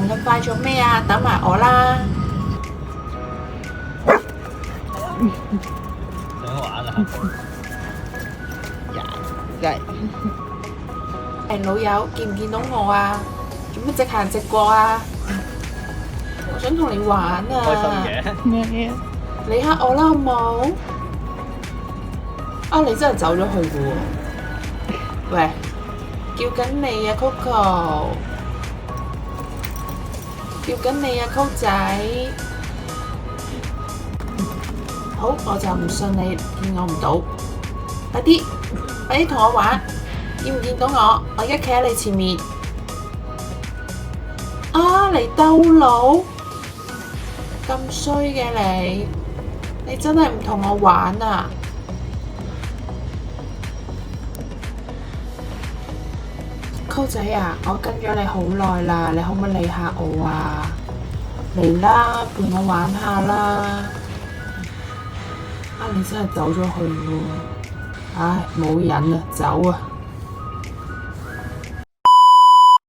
行咁快做咩啊？等埋我啦！想玩啊！真係老友，見唔見到我啊？做咩直行直過啊？我想同你玩啊！開心嘅，咩啊？理下我啦，好冇？啊，你真係走咗去嘅喎！喂，叫緊你啊，Coco！叫緊你啊，Coco仔！好，我就唔信你見我唔到。快啲，快啲同我玩！見唔見到我？我而家企喺你前面。啊！嚟兜路，咁衰嘅你！你真係唔同我玩啊！Coco仔啊，我跟咗你好耐啦，你可唔可以理下我啊？嚟啦，陪我玩下啦！啊，你真係走咗去喎！唉，冇癮啦，走啊！